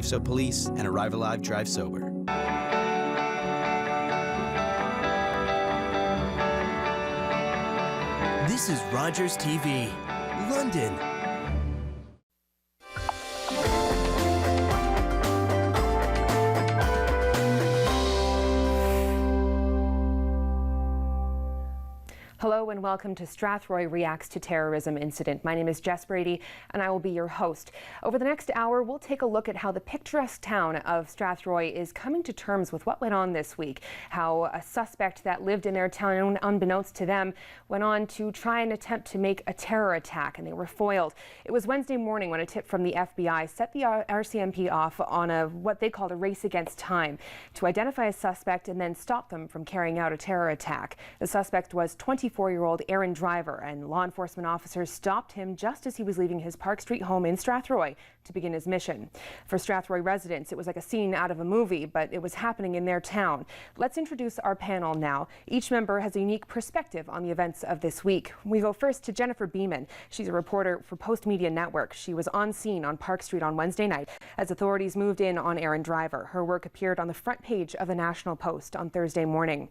So police and Arrive Alive Drive Sober. This is Rogers TV, London. Hello and welcome to Strathroy Reacts to Terrorism Incident. My name is Jess, Brady, and I will be your host. Over the next hour, we'll take a look at how the picturesque town of Strathroy is coming to terms with what went on this week, how a suspect that lived in their town, unbeknownst to them, went on to try and attempt to make a terror attack, and they were foiled. It was Wednesday morning when a tip from the FBI set the RCMP off on what they called a race against time to identify a suspect and then stop them from carrying out a terror attack. The suspect was 24-year-old Aaron Driver, and law enforcement officers stopped him just as he was leaving his Park Street home in Strathroy to begin his mission. For Strathroy residents, it was like a scene out of a movie, but it was happening in their town. Let's introduce our panel now. Each member has a unique perspective on the events of this week. We go first to Jennifer Beeman. She's a reporter for Post Media Network. She was on scene on Park Street on Wednesday night as authorities moved in on Aaron Driver. Her work appeared on the front page of the National Post on Thursday morning.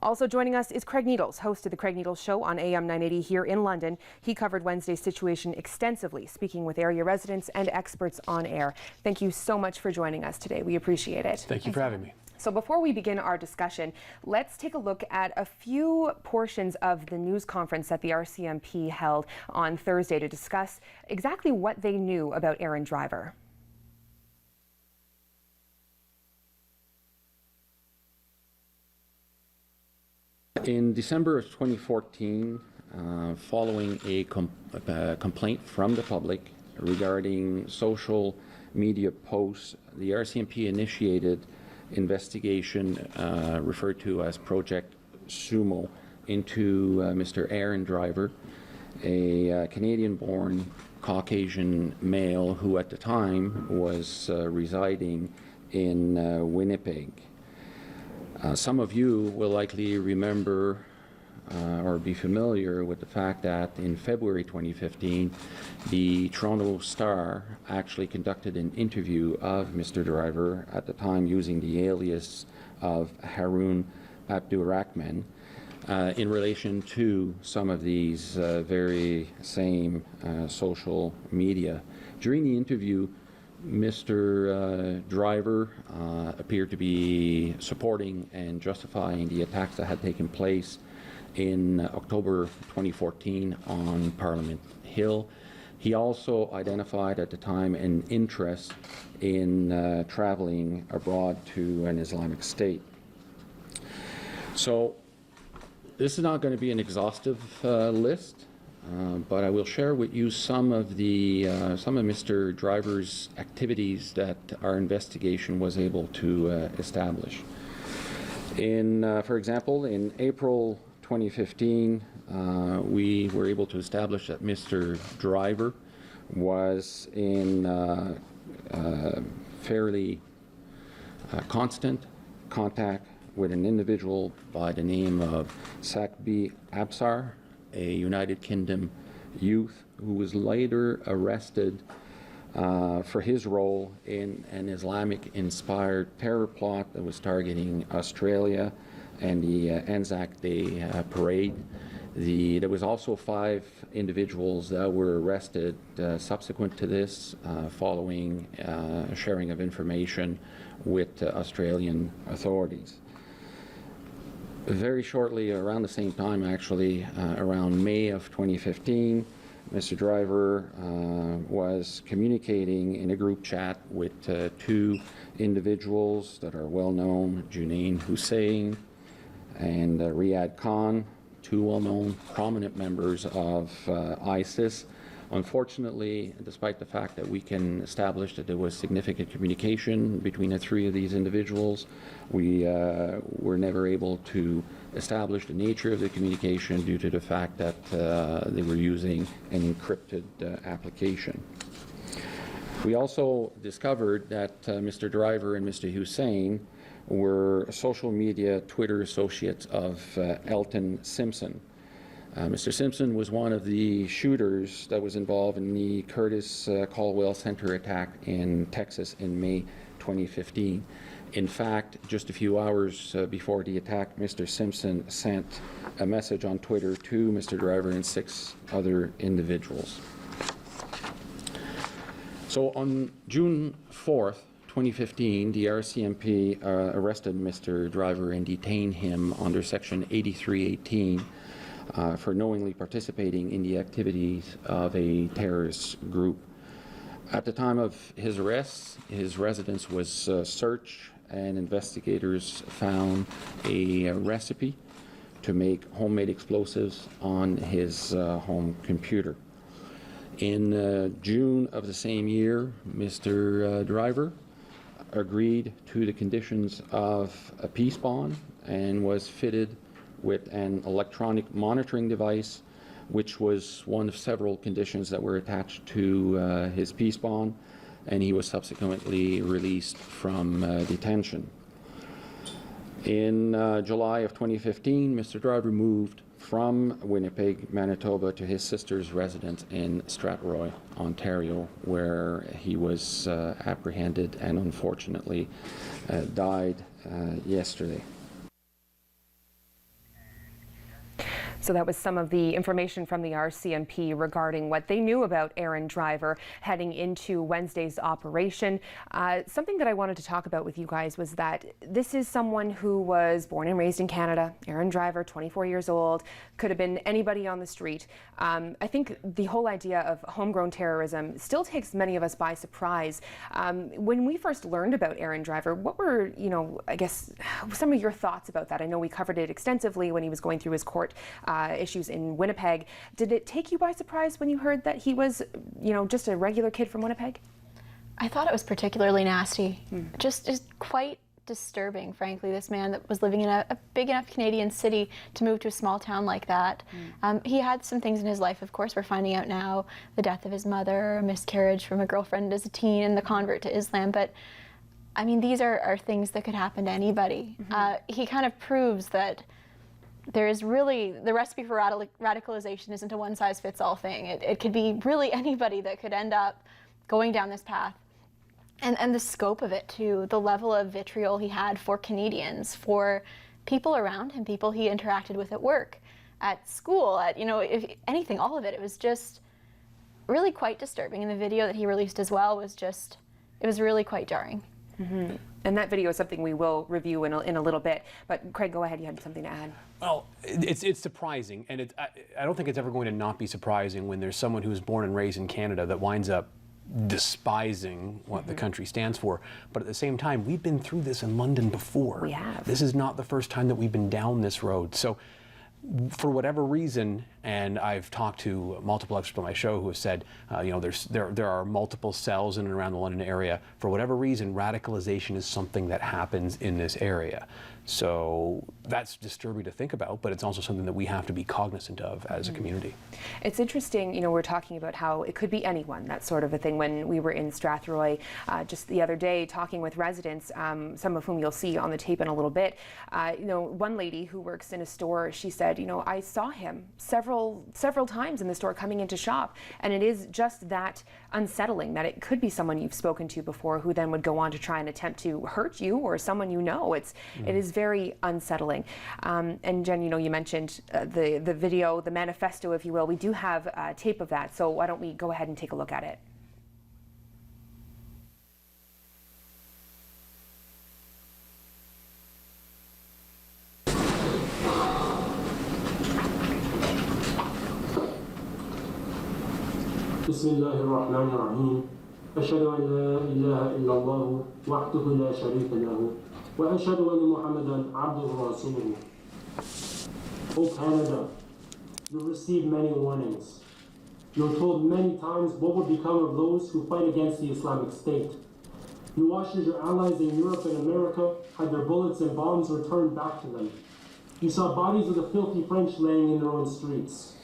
Also joining us is Craig Needles, host of the Craig Needles Show on AM 980 here in London. He covered Wednesday's situation extensively, speaking with area residents and experts on air. Thank you so much for joining us today. We appreciate it. Thank you for having me. So before we begin our discussion, let's take a look at a few portions of the news conference that the RCMP held on Thursday to discuss exactly what they knew about Aaron Driver. In December of 2014, following a complaint from the public regarding social media posts, the RCMP initiated investigation referred to as Project Sumo into Mr. Aaron Driver, a Canadian-born Caucasian male who at the time was residing in Winnipeg. Some of you will likely remember or be familiar with the fact that in February 2015, the Toronto Star actually conducted an interview of Mr. Driver, at the time using the alias of Haroon Abdurrahman, in relation to some of these very same social media. During the interview, Mr. Driver appeared to be supporting and justifying the attacks that had taken place in October 2014 on Parliament Hill. He also identified at the time an interest in traveling abroad to an Islamic State. So this is not going to be an exhaustive list, but I will share with you some of Mr. Driver's activities that our investigation was able to establish. For example, in April 2015, we were able to establish that Mr. Driver was in fairly constant contact with an individual by the name of Sakbi Absar, a United Kingdom youth who was later arrested for his role in an Islamic-inspired terror plot that was targeting Australia and the Anzac Day parade. There was also 5 individuals that were arrested subsequent to this, following sharing of information with Australian authorities. Very shortly, around the same time actually, around May of 2015, Mr. Driver was communicating in a group chat with 2 individuals that are well known, Junaid Hussain and Riyad Khan, 2 well-known prominent members of ISIS. Unfortunately, despite the fact that we can establish that there was significant communication between the 3 of these individuals, we were never able to establish the nature of the communication due to the fact that they were using an encrypted application. We also discovered that Mr. Driver and Mr. Hussain were social media Twitter associates of Elton Simpson. Mr. Simpson was one of the shooters that was involved in the Curtis Caldwell Center attack in Texas in May 2015. In fact, just a few hours before the attack, Mr. Simpson sent a message on Twitter to Mr. Driver and 6 other individuals. So on June 4th, 2015, the RCMP arrested Mr. Driver and detained him under Section 8318 for knowingly participating in the activities of a terrorist group. At the time of his arrest, his residence was searched, and investigators found a recipe to make homemade explosives on his home computer. In June of the same year, Mr. Driver agreed to the conditions of a peace bond and was fitted with an electronic monitoring device, which was one of several conditions that were attached to his peace bond, and he was subsequently released from detention. In July of 2015, Mr. Driver moved from Winnipeg, Manitoba to his sister's residence in Strathroy, Ontario, where he was apprehended and unfortunately died yesterday. So that was some of the information from the RCMP regarding what they knew about Aaron Driver heading into Wednesday's operation. Something that I wanted to talk about with you guys was that this is someone who was born and raised in Canada. Aaron Driver, 24 years old, could have been anybody on the street. I think the whole idea of homegrown terrorism still takes many of us by surprise. When we first learned about Aaron Driver, what were, I guess, some of your thoughts about that? I know we covered it extensively when he was going through his court issues in Winnipeg. Did it take you by surprise when you heard that he was, just a regular kid from Winnipeg? I thought it was particularly nasty. Just quite disturbing, frankly. This man that was living in a big enough Canadian city to move to a small town like that. He had some things in his life, of course, we're finding out now. The death of his mother, a miscarriage from a girlfriend as a teen, and the convert to Islam. But I mean, these are things that could happen to anybody. He kind of proves that there is really, the recipe for radicalization isn't a one-size-fits-all thing. It could be really anybody that could end up going down this path. And the scope of it too, the level of vitriol he had for Canadians, for people around him, people he interacted with at work, at school, if anything, all of it. It was just really quite disturbing. And the video that he released as well was just, it was really quite jarring. And that video is something we will review in a little bit. But Craig, go ahead, you had something to add. Well, it's surprising, and I don't think it's ever going to not be surprising when there's someone who's born and raised in Canada that winds up despising what the country stands for. But at the same time, we've been through this in London before. We have. This is not the first time that we've been down this road. So for whatever reason, and I've talked to multiple experts on my show who have said, there are multiple cells in and around the London area. For whatever reason, radicalization is something that happens in this area. So that's disturbing to think about, but it's also something that we have to be cognizant of as a community. It's interesting, we're talking about how it could be anyone, that sort of a thing. When we were in Strathroy just the other day talking with residents, some of whom you'll see on the tape in a little bit, one lady who works in a store, she said, I saw him several times in the store coming in to shop, and it is just that unsettling that it could be someone you've spoken to before who then would go on to try and attempt to hurt you or someone you know. It is very unsettling. And Jen, you mentioned the video, the manifesto, if you will. We do have tape of that, so why don't we go ahead and take a look at it. بسم الله الرحمن الرحيم أشهد أن لا إله إلا الله وحده لا شريك له وأشهد أن محمدا عبده ورسوله. O Canada, you received many warnings. You're told many times what would become of those who fight against the Islamic State. You watched as your allies in Europe and America had their bullets and bombs returned back to them. You saw bodies of the filthy French laying in their own streets.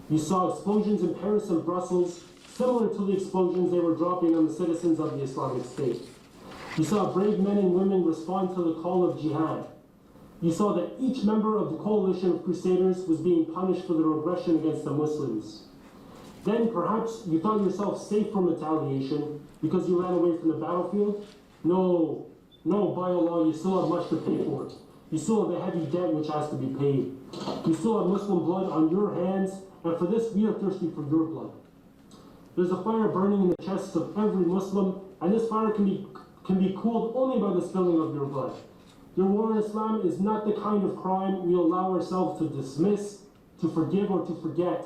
You saw explosions in Paris and Brussels, similar to the explosions they were dropping on the citizens of the Islamic State. You saw brave men and women respond to the call of jihad. You saw that each member of the coalition of crusaders was being punished for their aggression against the Muslims. Then perhaps you thought yourself safe from retaliation because you ran away from the battlefield? No, by Allah, you still have much to pay for. You still have a heavy debt which has to be paid. You still have Muslim blood on your hands, and for this we are thirsty for your blood. There's a fire burning in the chests of every Muslim, and this fire can be cooled only by the spilling of your blood. Your war in Islam is not the kind of crime we allow ourselves to dismiss, to forgive, or to forget,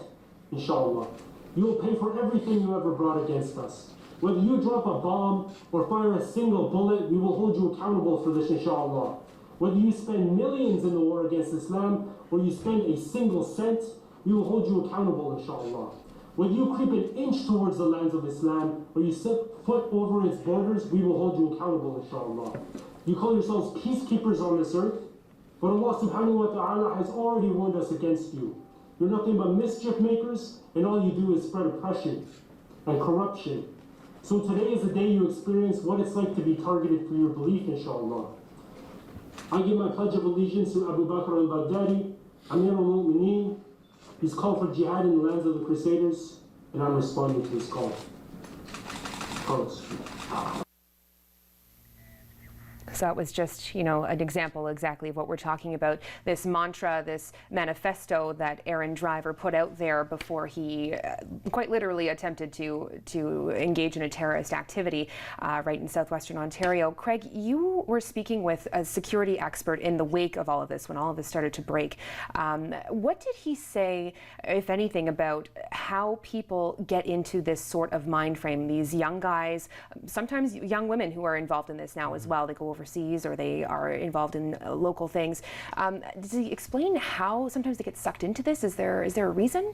inshallah. You will pay for everything you ever brought against us. Whether you drop a bomb or fire a single bullet, we will hold you accountable for this, inshallah. Whether you spend millions in the war against Islam or you spend a single cent, we will hold you accountable, inshallah. Whether you creep an inch towards the lands of Islam or you set foot over its borders, we will hold you accountable, inshallah. You call yourselves peacekeepers on this earth, but Allah subhanahu wa ta'ala has already warned us against you. You're nothing but mischief makers, and all you do is spread oppression and corruption. So today is the day you experience what it's like to be targeted for your belief, inshallah. I give my pledge of allegiance to Abu Bakr al-Baghdadi, Amir al-Mu'mineen. He's called for jihad in the lands of the Crusaders, and I'm responding to his call. Carlos. So that was just, an example exactly of what we're talking about. This mantra, this manifesto that Aaron Driver put out there before he quite literally attempted to engage in a terrorist activity right in southwestern Ontario. Craig, you were speaking with a security expert in the wake of all of this, when all of this started to break. What did he say, if anything, about how people get into this sort of mind frame? These young guys, sometimes young women who are involved in this now as well. They go overseas or they are involved in local things. Does he explain how sometimes they get sucked into this? Is there a reason?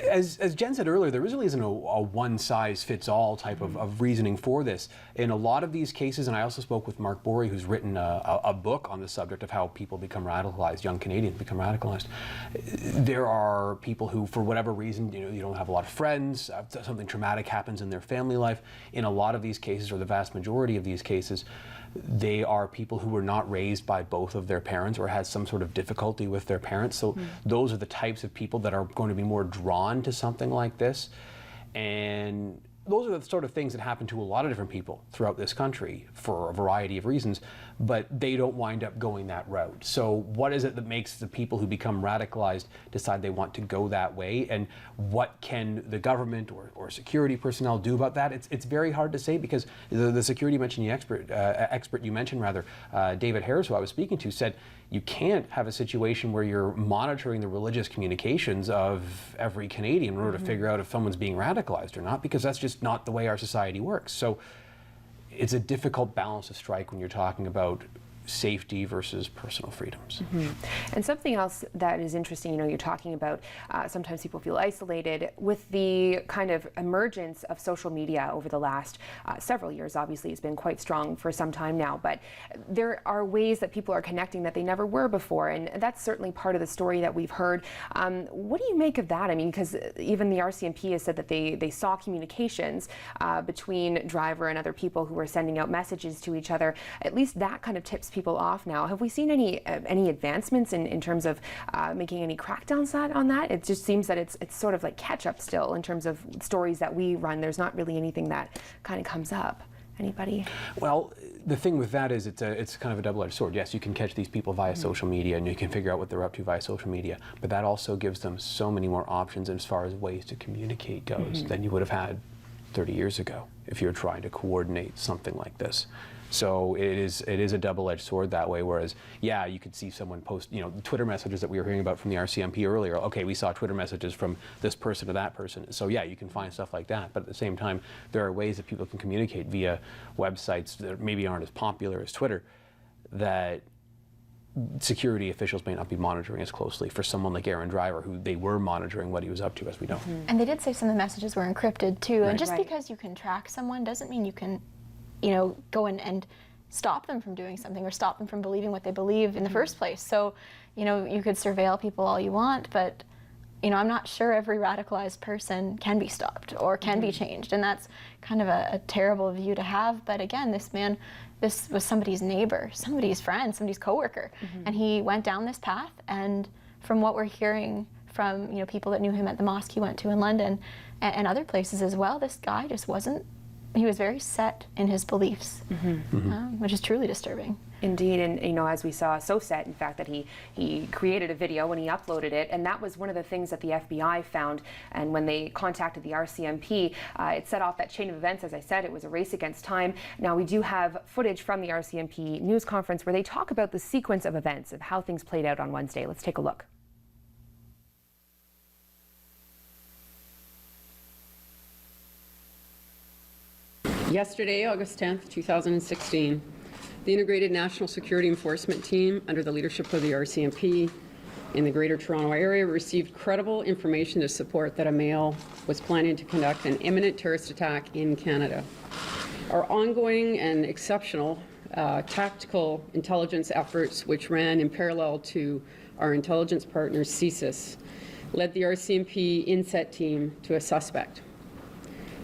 As Jen said earlier, there really isn't a one-size-fits-all type of reasoning for this. In a lot of these cases, and I also spoke with Mark Borey, who's written a book on the subject of how people become radicalized, young Canadians become radicalized. There are people who, for whatever reason, you don't have a lot of friends, something traumatic happens in their family life. In a lot of these cases, or the vast majority of these cases, they are people who were not raised by both of their parents or had some sort of difficulty with their parents. So those are the types of people that are going to be more drawn to something like this. And those are the sort of things that happen to a lot of different people throughout this country for a variety of reasons, but they don't wind up going that route. So what is it that makes the people who become radicalized decide they want to go that way? And what can the government or security personnel do about that? It's very hard to say, because the security expert you mentioned, David Harris, who I was speaking to, said you can't have a situation where you're monitoring the religious communications of every Canadian in order to figure out if someone's being radicalized or not, because that's just not the way our society works. So it's a difficult balance to strike when you're talking about safety versus personal freedoms. And something else that is interesting, you're talking about sometimes people feel isolated with the kind of emergence of social media over the last several years. Obviously, it's been quite strong for some time now, but there are ways that people are connecting that they never were before, and that's certainly part of the story that we've heard. What do you make of that? I mean, because even the RCMP has said that they saw communications between Driver and other people who were sending out messages to each other. At least that kind of tips people off now. Have we seen any advancements in terms of making any crackdowns on that? It just seems that it's sort of like catch up still in terms of stories that we run. There's not really anything that kind of comes up. Anybody? Well, the thing with that is it's kind of a double-edged sword. Yes, you can catch these people via social media and you can figure out what they're up to via social media, but that also gives them so many more options as far as ways to communicate goes than you would have had 30 years ago if you're trying to coordinate something like this. So it is a double-edged sword that way, whereas, yeah, you could see someone post, the Twitter messages that we were hearing about from the RCMP earlier. Okay, we saw Twitter messages from this person to that person. So yeah, you can find stuff like that. But at the same time, there are ways that people can communicate via websites that maybe aren't as popular as Twitter, that security officials may not be monitoring as closely for someone like Aaron Driver, who they were monitoring what he was up to, as we know. And they did say some of the messages were encrypted too. And just because you can track someone doesn't mean you can go in and stop them from doing something or stop them from believing what they believe in the first place. So, you could surveil people all you want, but, I'm not sure every radicalized person can be stopped or can be changed. And that's kind of a terrible view to have. But again, this man this was somebody's neighbor, somebody's friend, somebody's coworker, and he went down this path. And from what we're hearing from people that knew him at the mosque he went to in London and other places as well, this guy just wasn't. He was very set in his beliefs, which is truly disturbing. Indeed, and as we saw, so set, in fact, that he created a video and he uploaded it, and that was one of the things that the FBI found. And when they contacted the RCMP, it set off that chain of events. As I said, it was a race against time. Now, we do have footage from the RCMP news conference where they talk about the sequence of events, of how things played out on Wednesday. Let's take a look. Yesterday, August 10th, 2016, the Integrated National Security Enforcement Team, under the leadership of the RCMP in the Greater Toronto Area, received credible information to support that a male was planning to conduct an imminent terrorist attack in Canada. Our ongoing and exceptional tactical intelligence efforts, which ran in parallel to our intelligence partner CSIS, led the RCMP INSET team to a suspect.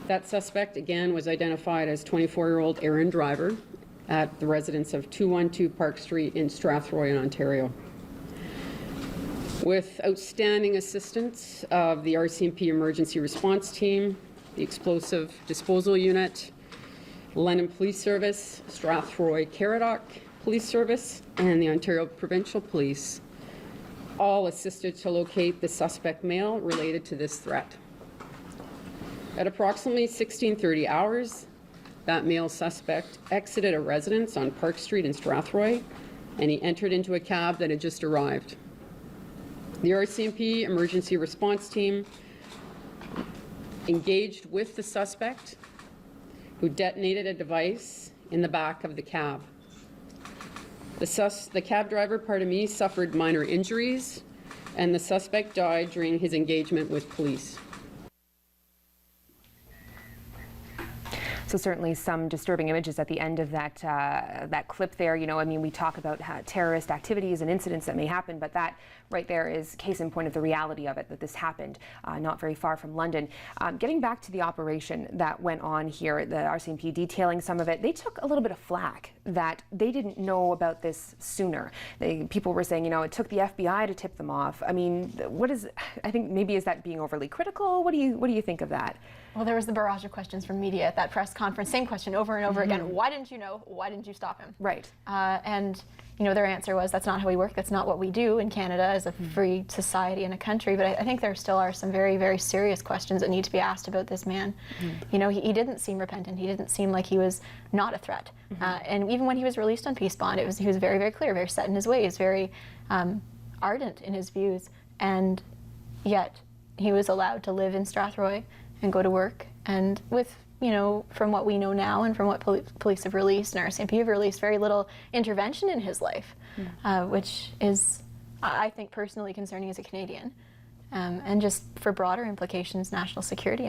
That suspect, again, was identified as 24-year-old Aaron Driver at the residence of 212 Park Street in Strathroy, in Ontario. With outstanding assistance of the RCMP Emergency Response Team, the Explosive Disposal Unit, London Police Service, Strathroy Caradoc Police Service, and the Ontario Provincial Police, all assisted to locate the suspect male related to this threat. At approximately 16:30 hours, that male suspect exited a residence on Park Street in Strathroy, and he entered into a cab that had just arrived. The RCMP Emergency Response Team engaged with the suspect, who detonated a device in the back of the cab. The cab driver, suffered minor injuries, and the suspect died during his engagement with police. So certainly some disturbing images at the end of that that clip there. We talk about terrorist activities and incidents that may happen, but that right there is case in point of the reality of it, that this happened not very far from London. Getting back to the operation that went on here, the RCMP detailing some of it, they took a little bit of flack that they didn't know about this sooner. People were saying, it took the FBI to tip them off. I think maybe is that being overly critical? What do you think of that? Well, there was the barrage of questions from media at that press conference. Same question over and over again. Why didn't you know? Why didn't you stop him? Right. And their answer was, that's not how we work. That's not what we do in Canada as a free society and a country. But I think there still are some very, very serious questions that need to be asked about this man. He didn't seem repentant. He didn't seem like he was not a threat. And even when he was released on peace bond, he was very, very clear, very set in his ways, very ardent in his views. And yet he was allowed to live in Strathroy and go to work, and with, from what we know now and from what police have released and RCMP have released, very little intervention in his life, which is, I think, personally concerning as a Canadian. And just for broader implications, national security,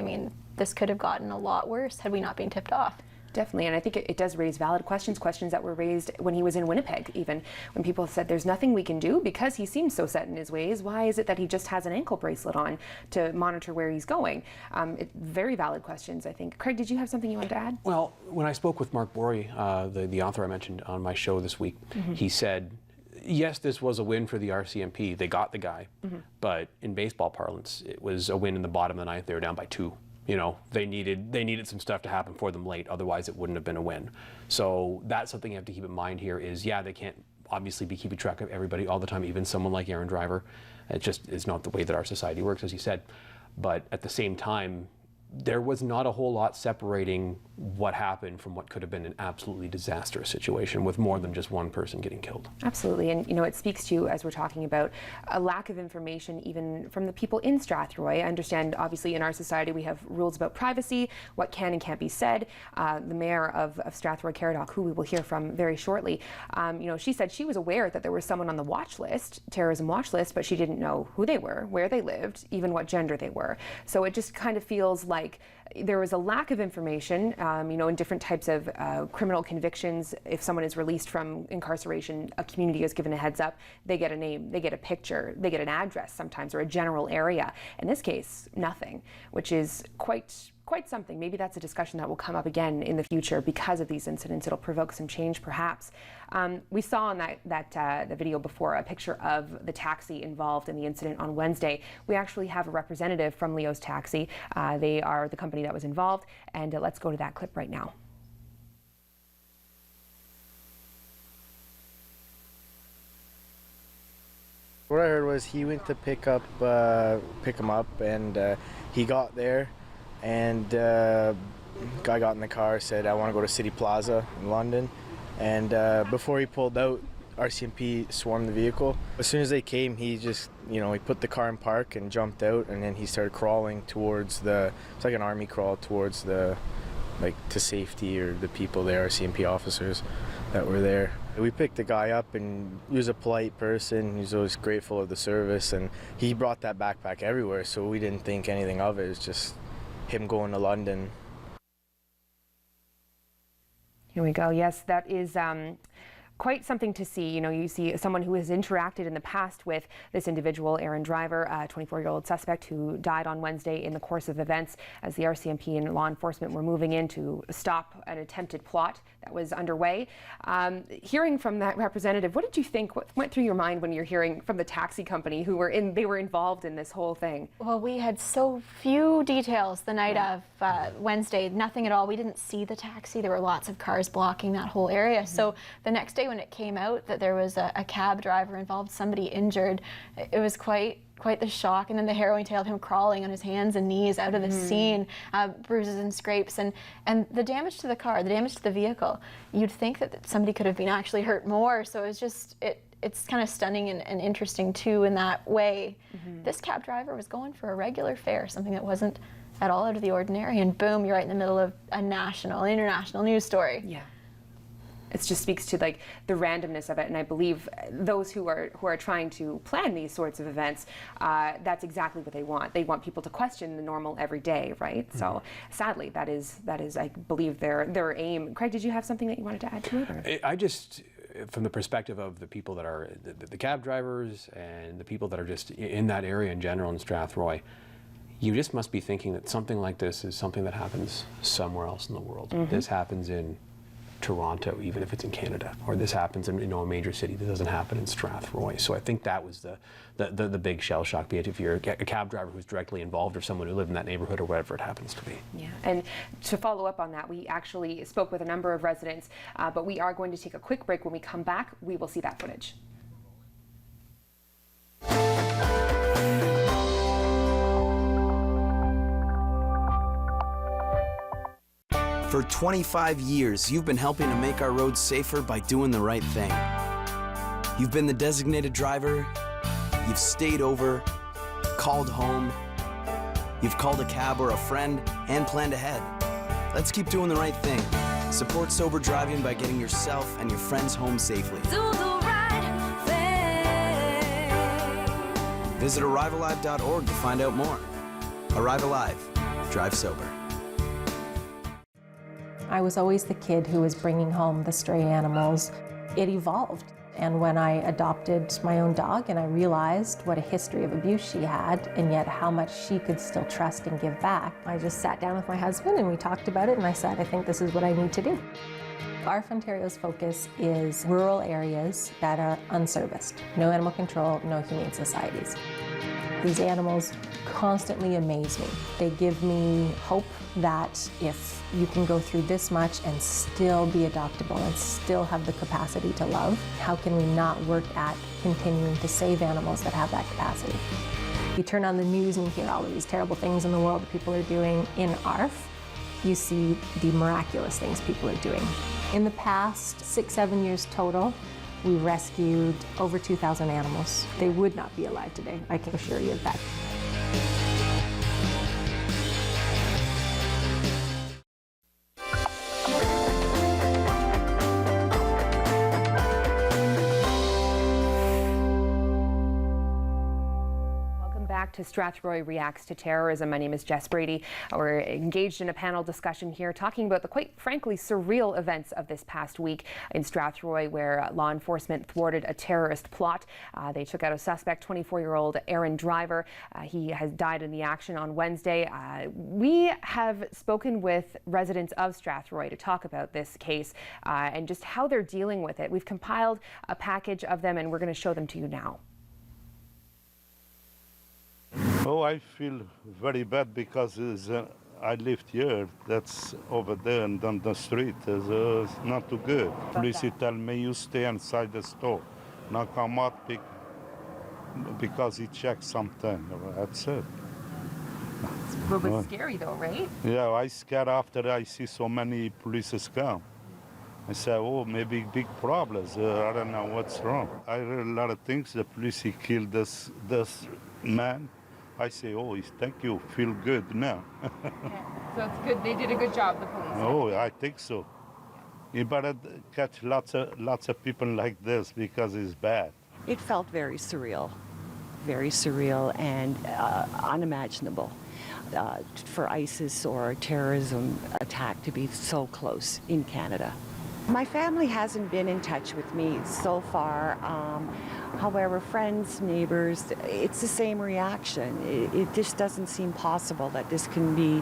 this could have gotten a lot worse had we not been tipped off. Definitely, and I think it does raise valid questions that were raised when he was in Winnipeg, even when people said there's nothing we can do because he seems so set in his ways. Why is it that he just has an ankle bracelet on to monitor where he's going? Very valid questions, I think. Craig, did you have something you wanted to add? Well, when I spoke with Mark Borey, the author I mentioned on my show this week, he said, yes, this was a win for the RCMP. They got the guy, but in baseball parlance, it was a win in the bottom of the ninth. They were down by 2. They needed some stuff to happen for them late, otherwise it wouldn't have been a win. So that's something you have to keep in mind here is, they can't obviously be keeping track of everybody all the time, even someone like Aaron Driver. It just is not the way that our society works, as you said. But at the same time, there was not a whole lot separating what happened from what could have been an absolutely disastrous situation with more than just one person getting killed. Absolutely, and it speaks to, as we're talking about, a lack of information even from the people in Strathroy. I understand, obviously, in our society we have rules about privacy, what can and can't be said. The mayor of Strathroy Caradoc, who we will hear from very shortly, she said she was aware that there was someone on the watch list, terrorism watch list, but she didn't know who they were, where they lived, even what gender they were. So it just kind of feels like there was a lack of information, in different types of criminal convictions. If someone is released from incarceration, a community is given a heads up. They get a name, they get a picture, they get an address sometimes, or a general area. In this case, nothing, which is quite quite something. Maybe that's a discussion that will come up again in the future because of these incidents. It'll provoke some change, perhaps. We saw on the video before a picture of the taxi involved in the incident on Wednesday. We actually have a representative from Leo's Taxi. They are the company that was involved, and let's go to that clip right now. What I heard was he went to pick him up, and he got there, and guy got in the car, said, "I want to go to City Plaza in London," and before he pulled out, RCMP swarmed the vehicle. As soon as they came, he just, he put the car in park and jumped out, and then he started crawling towards it's like an army crawl towards to safety, or the people there, RCMP officers that were there. We picked the guy up, and he was a polite person. He was always grateful of the service, and he brought that backpack everywhere, so we didn't think anything of it. It was just him going to London. Here we go. Yes, that is quite something to see. You see someone who has interacted in the past with this individual, Aaron Driver, a 24-year-old suspect who died on Wednesday in the course of events as the RCMP and law enforcement were moving in to stop an attempted plot that was underway. Hearing from that representative, what did you think? What went through your mind when you're hearing from the taxi company who were involved in this whole thing? Well, we had so few details the night of Wednesday, nothing at all. We didn't see the taxi. There were lots of cars blocking that whole area. So the next day when it came out that there was a cab driver involved, somebody injured, it was quite the shock. And then the harrowing tale of him crawling on his hands and knees out of the scene, bruises and scrapes, and the damage to the car, the damage to the vehicle. You'd think that somebody could have been actually hurt more. So it was just, it's kind of stunning and interesting too in that way. This cab driver was going for a regular fare, something that wasn't at all out of the ordinary, and boom, you're right in the middle of a national, international news story. Yeah. It just speaks to the randomness of it, and I believe those who are trying to plan these sorts of events, that's exactly what they want. They want people to question the normal everyday, right? So sadly, that is I believe their aim. Craig, did you have something that you wanted to add to it? I just, from the perspective of the people that are the cab drivers and the people that are just in that area in general in Strathroy, you just must be thinking that something like this is something that happens somewhere else in the world. This happens in Toronto, even if it's in Canada, or this happens in a major city. This doesn't happen in Strathroy. So I think that was the big shell shock, be it if you're a cab driver who's directly involved or someone who lives in that neighborhood or whatever it happens to be. Yeah, and to follow up on that, we actually spoke with a number of residents, but we are going to take a quick break. When we come back, we will see that footage. For 25 years, you've been helping to make our roads safer by doing the right thing. You've been the designated driver, you've stayed over, called home, you've called a cab or a friend, and planned ahead. Let's keep doing the right thing. Support sober driving by getting yourself and your friends home safely. Do the right thing. Visit ArriveAlive.org to find out more. Arrive Alive. Drive sober. I was always the kid who was bringing home the stray animals. It evolved. And when I adopted my own dog and I realized what a history of abuse she had and yet how much she could still trust and give back, I just sat down with my husband and we talked about it, and I said, I think this is what I need to do. ARF Ontario's focus is rural areas that are unserviced. No animal control, no humane societies. These animals constantly amaze me. They give me hope that if you can go through this much and still be adoptable and still have the capacity to love, how can we not work at continuing to save animals that have that capacity? You turn on the news and you hear all of these terrible things in the world that people are doing. In ARF, you see the miraculous things people are doing. In the past 6-7 years total, we rescued over 2,000 animals. They would not be alive today, I can assure you of that. to Strathroy Reacts to Terrorism. My name is Jess Brady. We're engaged in a panel discussion here talking about the quite frankly surreal events of this past week in Strathroy, where law enforcement thwarted a terrorist plot. They took out a suspect, 24-year-old Aaron Driver. He has died in the action on Wednesday. We have spoken with residents of Strathroy to talk about this case and just how they're dealing with it. We've compiled a package of them and we're going to show them to you now. Oh, I feel very bad because I lived here. That's over there and on the street. It's not too good. Police tell me you stay inside the store. Now come out because he checked something. That's it. It's a little bit scary though, right? Yeah, I scared after I see so many police come. I said, oh, maybe big problems. I don't know what's wrong. I read a lot of things. The police, he killed this man. I say, oh, thank you, feel good now. So it's good. They did a good job, the police. Oh, I think so. You better catch lots of people like this because it's bad. It felt very surreal and unimaginable for ISIS or a terrorism attack to be so close in Canada. My family hasn't been in touch with me so far. However, friends, neighbors, it's the same reaction. It just doesn't seem possible that this can be,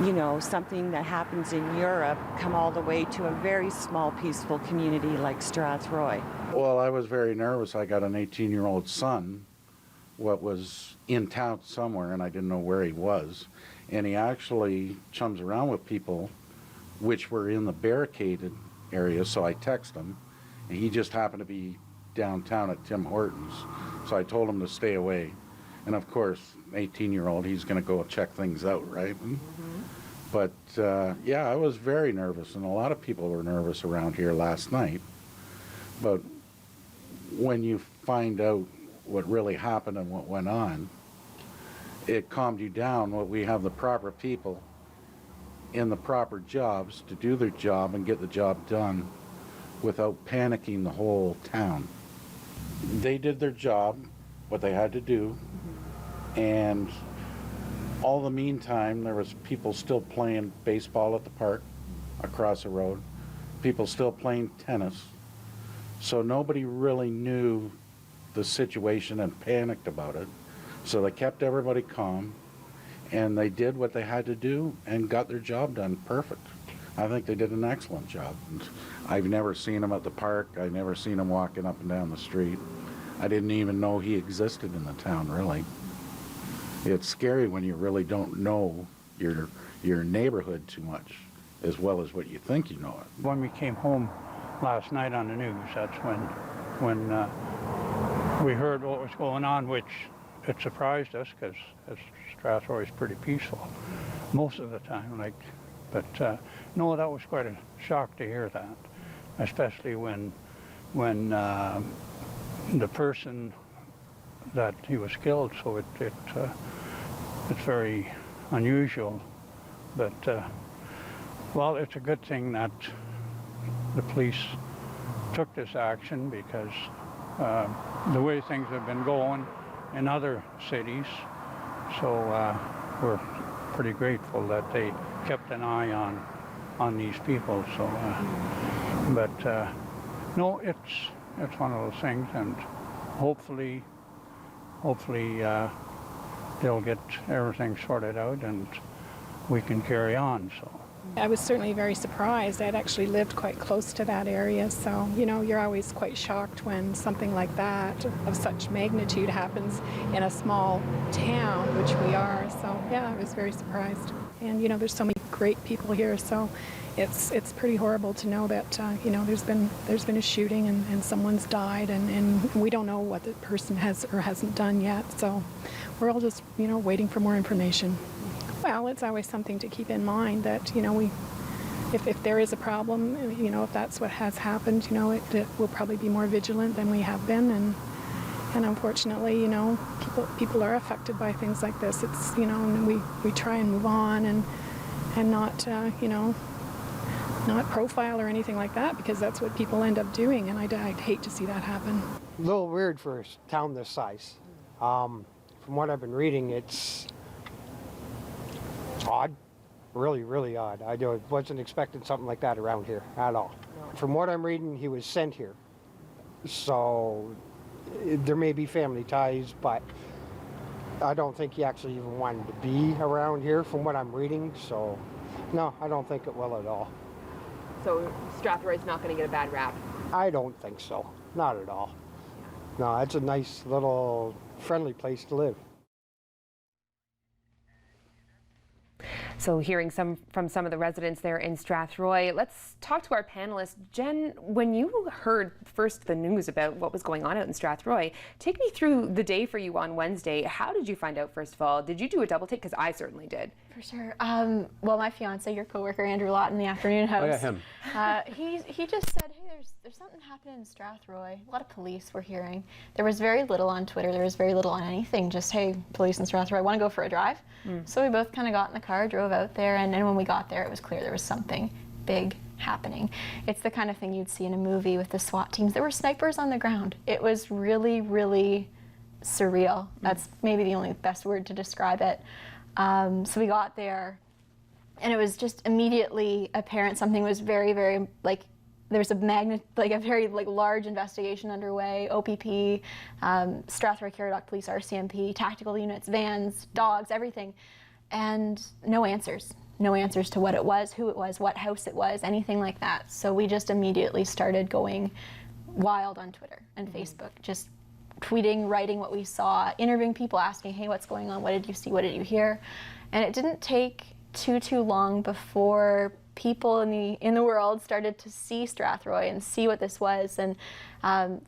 you know, something that happens in Europe come all the way to a very small, peaceful community like Strathroy. Well, I was very nervous. I got an 18-year-old son, what was in town somewhere, and I didn't know where he was. And he actually chums around with people which were in the barricaded area, so I texted him, and he just happened to be downtown at Tim Hortons, so I told him to stay away. And of course, 18-year-old, he's going to go check things out, right? But yeah, I was very nervous, and a lot of people were nervous around here last night. But when you find out what really happened and what went on, it calmed you down. What we have the proper people in the proper jobs to do their job and get the job done without panicking the whole town. They did their job, what they had to do, and all the meantime there was people still playing baseball at the park across the road, people still playing tennis, so nobody really knew the situation and panicked about it. So they kept everybody calm, and they did what they had to do and got their job done perfect. I think they did an excellent job. I've never seen him at the park. I've never seen him walking up and down the street. I didn't even know he existed in the town, really. It's scary when you really don't know your neighborhood too much, as well as what you think you know it. When we came home last night on the news, that's when we heard what was going on, which it surprised us because Strathroy is pretty peaceful most of the time. But no, that was quite a shock to hear that, especially when the person that he was killed. So it's very unusual. But well, it's a good thing that the police took this action because the way things have been going in other cities. So we're pretty grateful that they kept an eye on these people. So, but no, it's one of those things, and hopefully they'll get everything sorted out and we can carry on. So. I was certainly very surprised. I'd actually lived quite close to that area, so you know, you're always quite shocked when something like that of such magnitude happens in a small town, which we are. So yeah, I was very surprised. And you know, there's so many great people here, so it's pretty horrible to know that you know, there's been a shooting and someone's died, and we don't know what the person has or hasn't done yet. So we're all just, you know, waiting for more information. Well, it's always something to keep in mind that, you know, if there is a problem, you know, if that's what has happened, you know, we'll probably be more vigilant than we have been, and unfortunately, you know, people are affected by things like this. It's, you know, and we try and move on and not, you know, not profile or anything like that, because that's what people end up doing, and I'd hate to see that happen. A little weird for a town this size. from what I've been reading, it's odd. Really, really odd. I wasn't expecting something like that around here at all. From what I'm reading, he was sent here. So there may be family ties, but I don't think he actually even wanted to be around here from what I'm reading. So no, I don't think it will at all. So Strathroy's not going to get a bad rap? I don't think so. Not at all. No, it's a nice little friendly place to live. So hearing from some of the residents there in Strathroy, let's talk to our panelists. Jen, when you heard first the news about what was going on out in Strathroy, take me through the day for you on Wednesday. How did you find out, first of all? Did you do a double take? Because I certainly did. For sure. Well, my fiance, your coworker, Andrew Lott, in the afternoon host. Oh yeah, him. He just said, hey, there's something happening in Strathroy. A lot of police were hearing. There was very little on Twitter. There was very little on anything. Just, hey, police in Strathroy, want to go for a drive? So we both kind of got in the car, drove out there, and then when we got there, it was clear there was something big happening. It's the kind of thing you'd see in a movie with the SWAT teams. There were snipers on the ground. It was really, really surreal. That's maybe the only best word to describe it. So we got there, and it was just immediately apparent something was very, very, like, there's a very large investigation underway. OPP, Strathroy Caradoc Police, RCMP, tactical units, vans, dogs, everything, and no answers. No answers to what it was, who it was, what house it was, anything like that. So we just immediately started going wild on Twitter and Facebook, just tweeting, writing what we saw, interviewing people, asking, hey, what's going on? What did you see? What did you hear? And it didn't take too long before people in the world started to see Strathroy and see what this was. And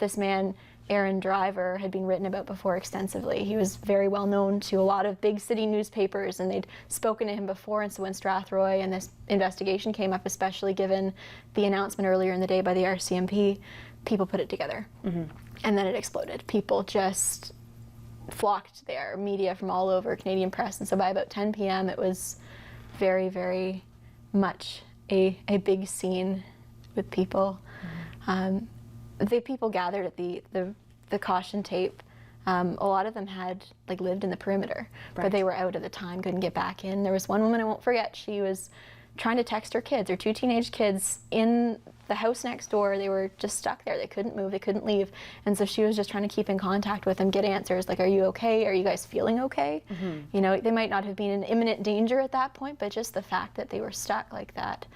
this man, Aaron Driver, had been written about before extensively. He was very well known to a lot of big city newspapers, and they'd spoken to him before. And so when Strathroy and this investigation came up, especially given the announcement earlier in the day by the RCMP, people put it together. And then it exploded. People just flocked there, media from all over, Canadian press. And so by about 10 p.m., it was very, very much a big scene with people. The people gathered at the caution tape. A lot of them had lived in the perimeter, but they were out at the time, couldn't get back in. There was one woman I won't forget. She was trying to text her kids, her 2 teenage kids, in the house next door. They were just stuck there. They couldn't move, they couldn't leave. And so she was just trying to keep in contact with them, get answers like, are you okay? Are you guys feeling okay? You know, they might not have been in imminent danger at that point, but just the fact that they were stuck like that.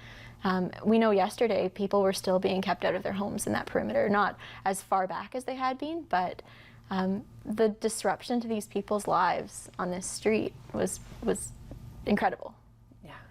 We know yesterday people were still being kept out of their homes in that perimeter, not as far back as they had been, but the disruption to these people's lives on this street was incredible.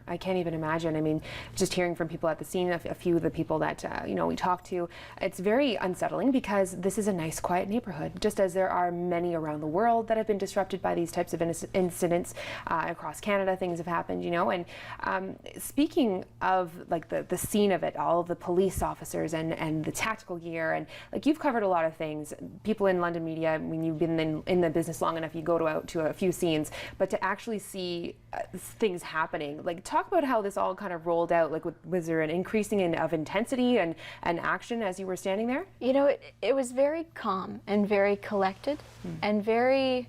I can't even imagine. I mean, just hearing from people at the scene, a few of the people that we talked to, it's very unsettling because this is a nice, quiet neighborhood, just as there are many around the world that have been disrupted by these types of incidents. Across Canada, things have happened, and speaking of the scene of it, all of the police officers and the tactical gear, and you've covered a lot of things. People in London media, when you've been in the business long enough, you go out to a few scenes, but to actually see things happening, talk about how this all kind of rolled out. Was there an increasing of intensity and action as you were standing there? It was very calm and very collected and very,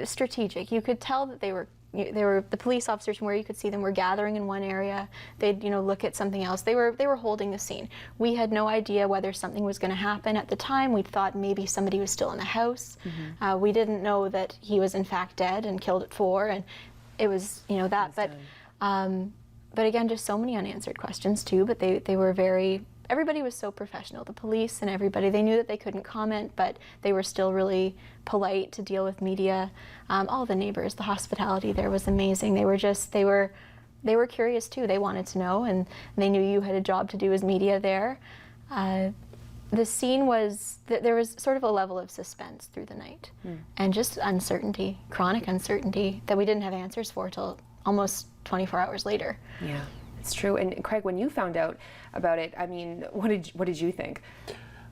strategic. You could tell that they were the police officers, from where you could see them, were gathering in one area. They'd look at something else. They were holding the scene. We had no idea whether something was going to happen at the time. We thought maybe somebody was still in the house. We didn't know that he was in fact dead and killed at 4, and it was that. But again, just so many unanswered questions too. But they were everybody was so professional. The police and everybody, they knew that they couldn't comment, but they were still really polite to deal with media. All the neighbors, the hospitality there was amazing. They were curious too. They wanted to know, and they knew you had a job to do as media there. The scene was, there was sort of a level of suspense through the night, and just uncertainty, chronic uncertainty that we didn't have answers for till almost 24 hours later. Yeah, it's true. And Craig, when you found out about it, I mean, what did you think?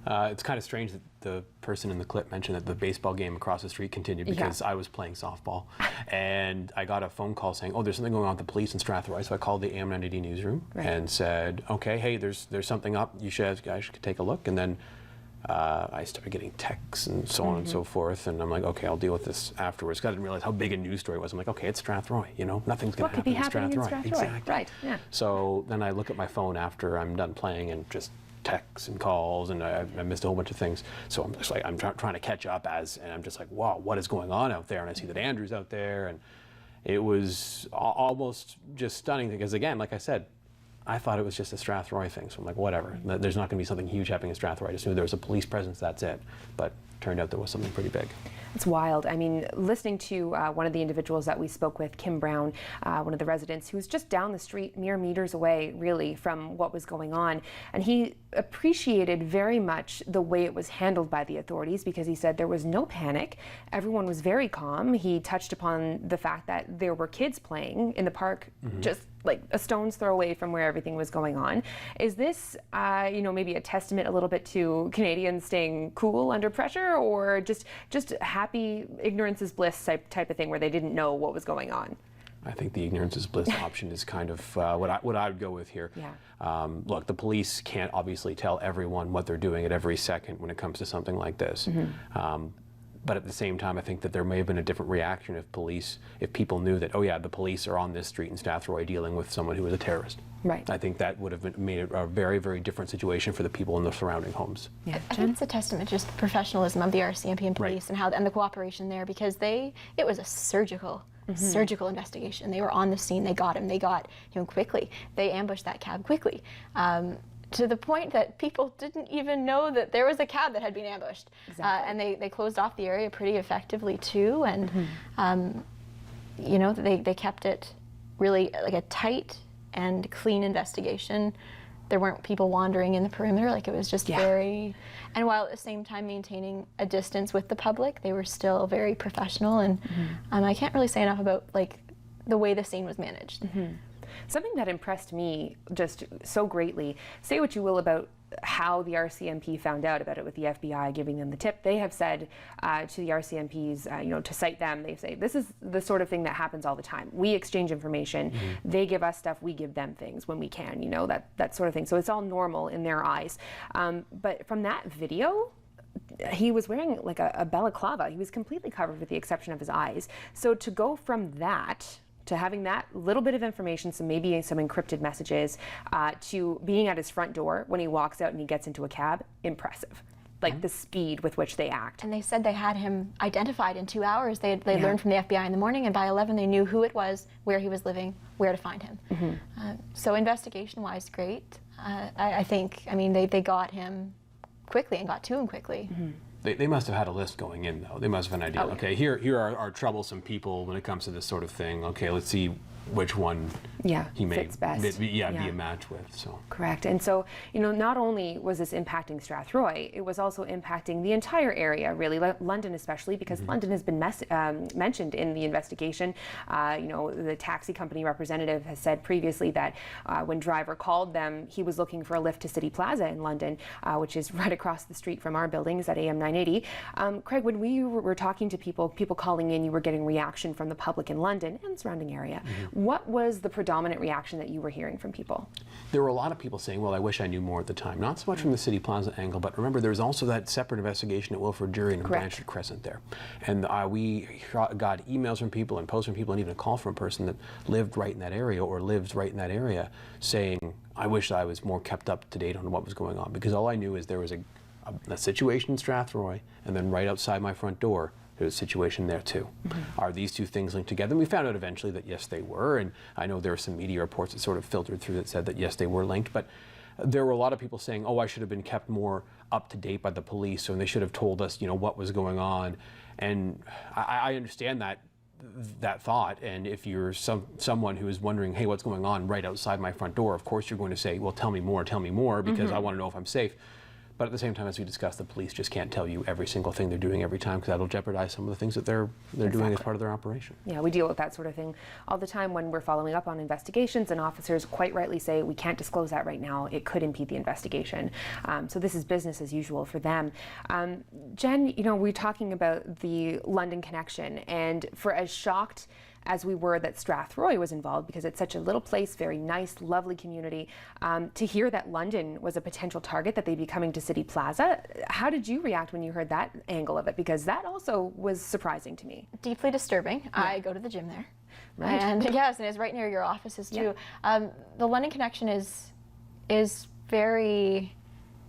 It's kind of strange that the person in the clip mentioned that the baseball game across the street continued because I was playing softball, and I got a phone call saying, "Oh, there's something going on with the police in Strathroy." So I called the AM90 newsroom and said, "Okay, hey, there's something up. You guys should take a look." And then I started getting texts and so on and so forth, and I'm like, okay, I'll deal with this afterwards. 'Cause I didn't realize how big a news story it was. I'm like, okay, it's Strathroy, you know, nothing's going to happen in Strathroy. Exactly. Right, yeah. So then I look at my phone after I'm done playing and just texts and calls, and I missed a whole bunch of things. So I'm just like, I'm trying to catch up and I'm just like, wow, what is going on out there? And I see that Andrew's out there, and it was almost just stunning because, again, like I said, I thought it was just a Strathroy thing, so I'm like, whatever. There's not going to be something huge happening in Strathroy. I just knew there was a police presence, that's it. But turned out there was something pretty big. It's wild. I mean, listening to one of the individuals that we spoke with, Kim Brown, one of the residents who was just down the street, mere meters away, really, from what was going on. And he appreciated very much the way it was handled by the authorities because he said there was no panic. Everyone was very calm. He touched upon the fact that there were kids playing in the park, just like a stone's throw away from where everything was going on. Is this, you know, maybe a testament a little bit to Canadians staying cool under pressure, or just happy ignorance is bliss type of thing where they didn't know what was going on? I think the ignorance is bliss option is kind of what I would go with here. Yeah. Look, the police can't obviously tell everyone what they're doing at every second when it comes to something like this. But at the same time, I think that there may have been a different reaction if people knew that, oh yeah, the police are on this street in Strathroy dealing with someone who was a terrorist. Right. I think that would have made it a very, very different situation for the people in the surrounding homes. Yeah. I think it's a testament to just the professionalism of the RCMP and police and the cooperation there, because it was a surgical investigation. They were on the scene, they got him quickly. They ambushed that cab quickly. To the point that people didn't even know that there was a cab that had been ambushed. Exactly. And they closed off the area pretty effectively too, and you know, they kept it really like a tight and clean investigation. There weren't people wandering in the perimeter, like it was just very, and while at the same time maintaining a distance with the public, they were still very professional, and I can't really say enough about like the way the scene was managed. Something that impressed me just so greatly, say what you will about how the RCMP found out about it with the FBI giving them the tip. They have said to the RCMPs, you know, to cite them, they say, this is the sort of thing that happens all the time. We exchange information, they give us stuff, we give them things when we can, you know, that sort of thing. So it's all normal in their eyes. But from that video, he was wearing like a balaclava. He was completely covered with the exception of his eyes. So to go from that to having that little bit of information, so maybe some encrypted messages, to being at his front door when he walks out and he gets into a cab, impressive. Like the speed with which they act. And they said they had him identified in 2 hours. They learned from the FBI in the morning, and by 11 they knew who it was, where he was living, where to find him. So investigation-wise, great. I think, I mean, they got him quickly and got to him quickly. They must have had a list going in, though. They must have an idea. Okay, here are our troublesome people when it comes to this sort of thing. Okay, let's see which one he may fits best. Be a match with. So correct. And so, you know, not only was this impacting Strathroy, it was also impacting the entire area, really, London especially, because London has been mentioned in the investigation. You know, the taxi company representative has said previously that when driver called them, he was looking for a lift to City Plaza in London, which is right across the street from our buildings at AM 980. Craig, when we were talking to people calling in, you were getting reaction from the public in London and the surrounding area. What was the predominant reaction that you were hearing from people? There were a lot of people saying, well, I wish I knew more at the time. Not so much from the City Plaza angle, but remember, there's also that separate investigation at Wilford Jury and Blanchard Crescent there. And we got emails from people and posts from people and even a call from a person that lived right in that area or lives right in that area saying, I wish I was more kept up to date on what was going on, because all I knew is there was a situation in Strathroy, and then right outside my front door, there's a situation there too. Are these two things linked together? And we found out eventually that yes, they were, and I know there were some media reports that sort of filtered through that said that yes, they were linked, but there were a lot of people saying, oh, I should have been kept more up to date by the police, and they should have told us, you know, what was going on. And I understand that thought, and if you're someone who is wondering, hey, what's going on right outside my front door, of course you're going to say, well, tell me more, because I want to know if I'm safe. But at the same time, as we discussed, the police just can't tell you every single thing they're doing every time, because that'll jeopardize some of the things that they're doing as part of their operation. Yeah, we deal with that sort of thing all the time when we're following up on investigations, and officers quite rightly say, we can't disclose that right now. It could impede the investigation. So this is business as usual for them. Jen, you know, we're talking about the London connection, and for as shocked as we were that Strathroy was involved, because it's such a little place, very nice, lovely community. To hear that London was a potential target, that they'd be coming to City Plaza, how did you react when you heard that angle of it? Because that also was surprising to me. Deeply disturbing. Yeah. I go to the gym there. Right. And yes, and it's right near your offices too. Yeah. The London connection is very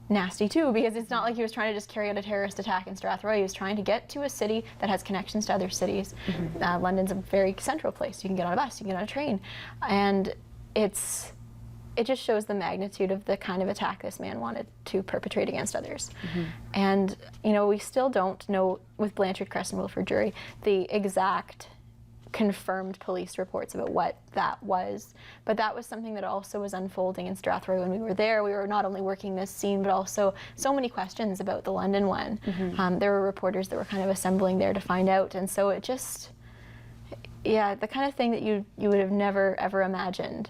nasty too, because it's not like he was trying to just carry out a terrorist attack in Strathroy. He was trying to get to a city that has connections to other cities. London's a very central place. You can get on a bus, you can get on a train, and it just shows the magnitude of the kind of attack this man wanted to perpetrate against others. And you know, we still don't know with Blanchard, Crest, and Wilford Jury the exact confirmed police reports about what that was, but that was something that also was unfolding in Strathroy when we were there. We were not only working this scene, but also so many questions about the London one. There were reporters that were kind of assembling there to find out, and so it just, yeah, the kind of thing that you would have never ever imagined.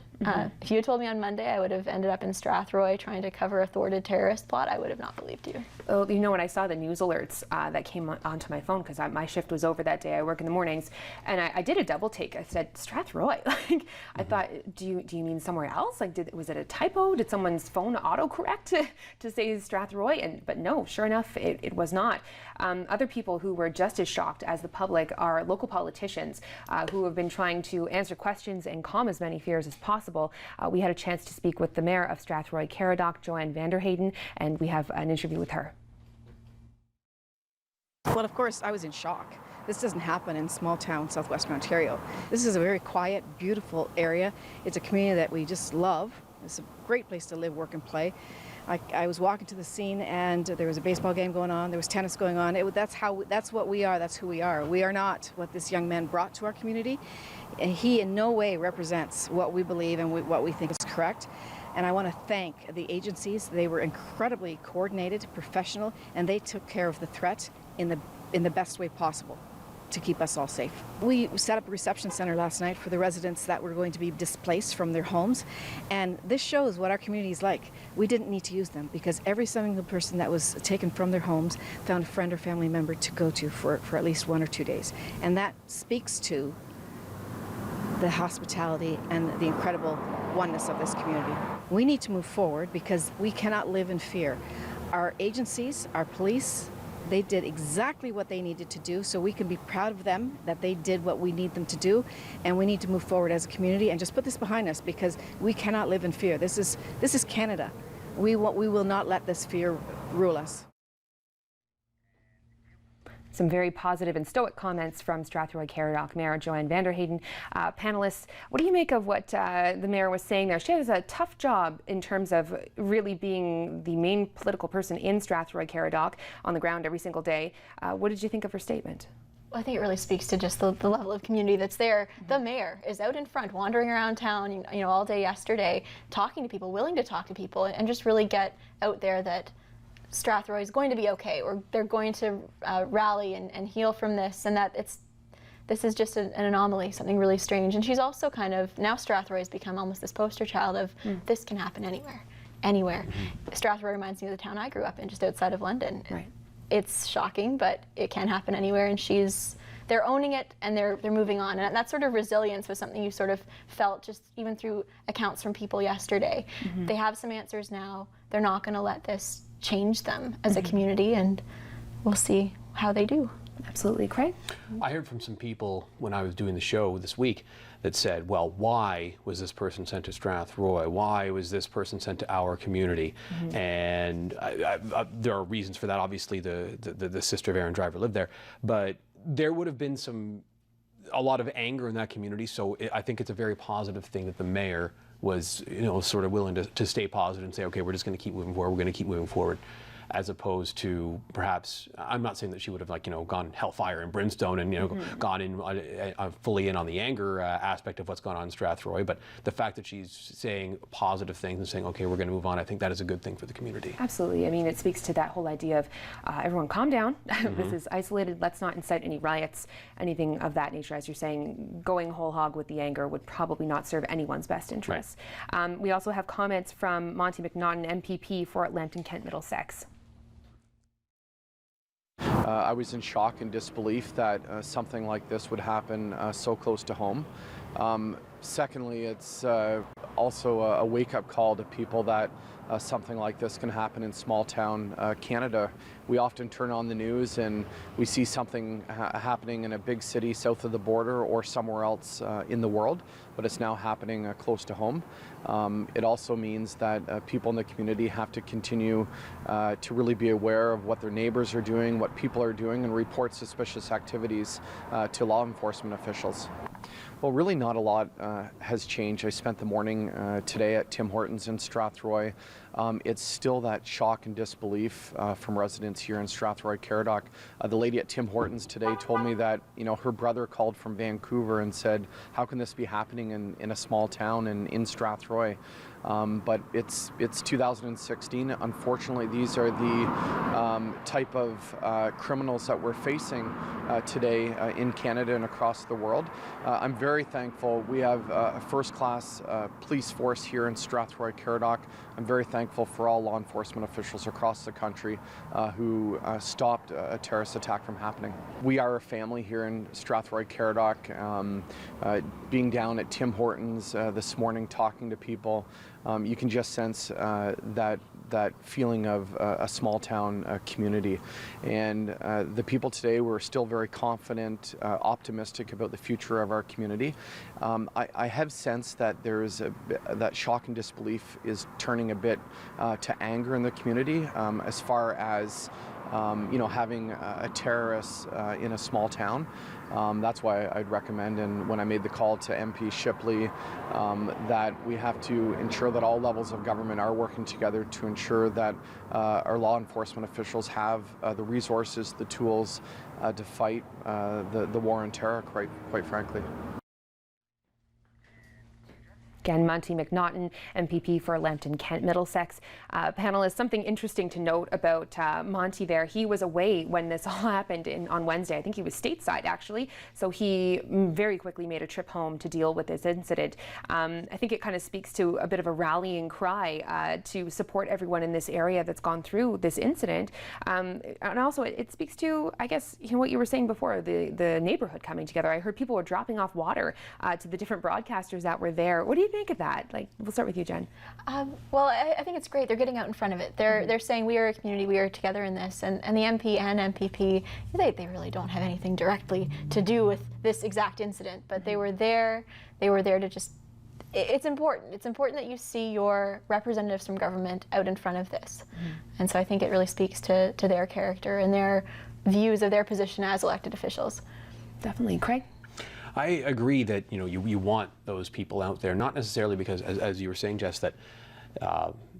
If you had told me on Monday I would have ended up in Strathroy trying to cover a thwarted terrorist plot, I would have not believed you. Oh, you know, when I saw the news alerts that came onto my phone, because my shift was over that day, I work in the mornings, and I did a double take. I said, Strathroy. Like, I thought, do you mean somewhere else? Like, was it a typo? Did someone's phone autocorrect to say Strathroy? But no, sure enough, it was not. Other people who were just as shocked as the public are local politicians who have been trying to answer questions and calm as many fears as possible. We had a chance to speak with the mayor of Strathroy, Caradoc, Joanne Vanderheyden, and we have an interview with her. Well, of course, I was in shock. This doesn't happen in small town southwestern Ontario. This is a very quiet, beautiful area. It's a community that we just love. It's a great place to live, work, and play. I was walking to the scene, and there was a baseball game going on. There was tennis going on. That's what we are. That's who we are. We are not what this young man brought to our community. And he in no way represents what we believe and what we think is correct. And I want to thank the agencies. They were incredibly coordinated, professional, and they took care of the threat in the best way possible to keep us all safe. We set up a reception center last night for the residents that were going to be displaced from their homes, and this shows what our community is like. We didn't need to use them because every single person that was taken from their homes found a friend or family member to go to for at least 1 or 2 days. And that speaks to the hospitality and the incredible oneness of this community. We need to move forward because we cannot live in fear. Our agencies, our police, they did exactly what they needed to do, so we can be proud of them that they did what we need them to do, and we need to move forward as a community and just put this behind us because we cannot live in fear. This is Canada. We will not let this fear rule us. Some very positive and stoic comments from Strathroy Caradoc Mayor Joanne Vanderheyden. Panelists, what do you make of what the mayor was saying there? She has a tough job in terms of really being the main political person in Strathroy Caradoc on the ground every single day. What did you think of her statement? Well, I think it really speaks to just the level of community that's there. The mayor is out in front, wandering around town, you know, all day yesterday, talking to people, willing to talk to people, and just really get out there that Strathroy is going to be okay, or they're going to rally and heal from this, and that this is just an anomaly, something really strange. And she's also kind of, now Strathroy has become almost this poster child of this can happen anywhere. Strathroy reminds me of the town I grew up in, just outside of London. Right. It's shocking, but it can happen anywhere, and they're owning it and they're moving on. And that sort of resilience was something you sort of felt just even through accounts from people yesterday. They have some answers now. They're not going to let this change them as a community, and we'll see how they do. Absolutely. Craig? I heard from some people when I was doing the show this week that said, well, why was this person sent to Strathroy? Why was this person sent to our community? And there are reasons for that. Obviously, the sister of Aaron Driver lived there, but there would have been a lot of anger in that community. So I think it's a very positive thing that the mayor was, sort of willing to stay positive and say, okay, we're just going to keep moving forward. We're going to keep moving forward, as opposed to perhaps, I'm not saying that she would have gone hellfire and brimstone and gone in fully in on the anger aspect of what's going on in Strathroy, but the fact that she's saying positive things and saying, okay, we're going to move on, I think that is a good thing for the community. Absolutely. I mean, it speaks to that whole idea of everyone calm down. This is isolated. Let's not incite any riots, anything of that nature. As you're saying, going whole hog with the anger would probably not serve anyone's best interests. Right. We also have comments from Monty McNaughton, MPP for Lambton Kent Middlesex. I was in shock and disbelief that something like this would happen so close to home. Secondly, it's also a wake-up call to people that something like this can happen in small-town Canada. We often turn on the news and we see something happening in a big city south of the border or somewhere else in the world, but it's now happening close to home. It also means that people in the community have to continue to really be aware of what their neighbors are doing, what people are doing, and report suspicious activities to law enforcement officials. Well, really not a lot has changed. I spent the morning today at Tim Hortons in Strathroy. It's still that shock and disbelief from residents here in Strathroy, Caradoc. The lady at Tim Hortons today told me that, you know, her brother called from Vancouver and said, how can this be happening in a small town in Strathroy? But it's 2016. Unfortunately, these are the type of criminals that we're facing today in Canada and across the world. I'm very thankful. We have a first-class police force here in Strathroy, Caradoc. I'm very thankful for all law enforcement officials across the country who stopped a terrorist attack from happening. We are a family here in Strathroy, Caradoc. Being down at Tim Hortons this morning, talking to people, you can just sense that feeling of a small town community. And the people today were still very confident, optimistic about the future of our community. I have sensed that there's that shock and disbelief is turning a bit to anger in the community as far as you know, having a terrorist in a small town. That's why I'd recommend, and when I made the call to MP Shipley, that we have to ensure that all levels of government are working together to ensure that our law enforcement officials have the resources, the tools to fight the war on terror, quite frankly. Again, Monty McNaughton, MPP for Lambton Kent Middlesex. Panelists, something interesting to note about Monty there. He was away when this all happened on Wednesday. I think he was stateside, actually. So he very quickly made a trip home to deal with this incident. I think it kind of speaks to a bit of a rallying cry to support everyone in this area that's gone through this incident. And also it speaks to, I guess, you know, what you were saying before, the neighborhood coming together. I heard people were dropping off water to the different broadcasters that were there. What do you think of that? Like, we'll start with you, Jen. Well, I think it's great. They're getting out in front of it. They're saying we are a community, we are together in this, and the MP and MPP, they really don't have anything directly to do with this exact incident, but they were there to just, it's important. It's important that you see your representatives from government out in front of this. And so I think it really speaks to their character and their views of their position as elected officials. Definitely. Craig? I agree that, you know, you want those people out there, not necessarily because, as you were saying, Jess, that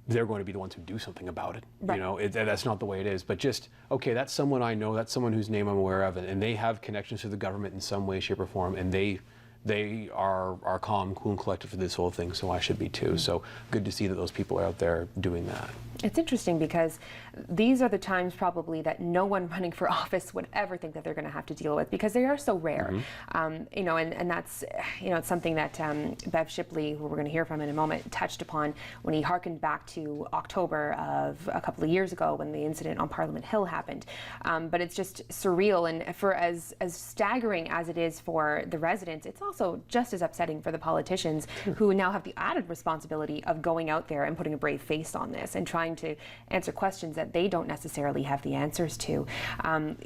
they're going to be the ones who do something about it. Right. You know, that's not the way it is. But just, okay, that's someone I know, that's someone whose name I'm aware of, and they have connections to the government in some way, shape, or form, and they are calm, cool, and collected for this whole thing, so I should be too. So good to see that those people are out there doing that. It's interesting because these are the times probably that no one running for office would ever think that they're going to have to deal with, because they are so rare. You know, and that's, you know, it's something that Bev Shipley, who we're going to hear from in a moment, touched upon when he hearkened back to October of a couple of years ago when the incident on Parliament Hill happened. But it's just surreal, and for as staggering as it is for the residents, it's also just as upsetting for the politicians who now have the added responsibility of going out there and putting a brave face on this and trying to answer questions that they don't necessarily have the answers to.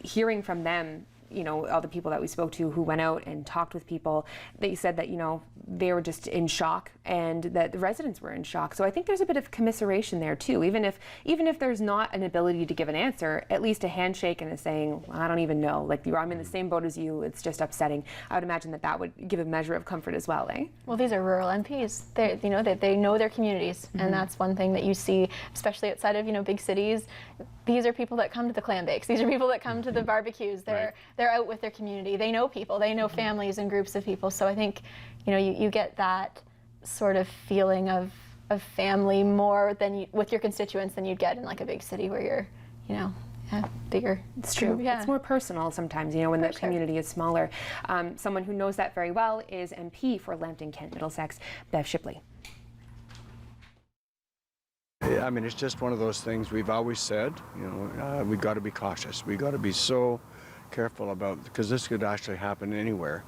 Hearing from them, you know, all the people that we spoke to who went out and talked with people, they said that, you know, they were just in shock and that the residents were in shock. So I think there's a bit of commiseration there too. Even if there's not an ability to give an answer, at least a handshake and a saying, well, I don't even know, like, I'm in the same boat as you, it's just upsetting. I would imagine that would give a measure of comfort as well, eh? Well, these are rural MPs. You know, they know their communities, and that's one thing that you see, especially outside of, you know, big cities. These are people that come to the clam bakes. These are people that come to the barbecues. They're out with their community. They know people. They know families and groups of people. So I think, you know, you get that sort of feeling of family more than with your constituents than you'd get in like a big city where you're, you know, bigger. It's true. Yeah. It's more personal sometimes, you know, when the community is smaller. Someone who knows that very well is MP for Lambton Kent Middlesex, Bev Shipley. I mean, it's just one of those things we've always said, we've got to be cautious. We've got to be so careful about, because this could actually happen anywhere.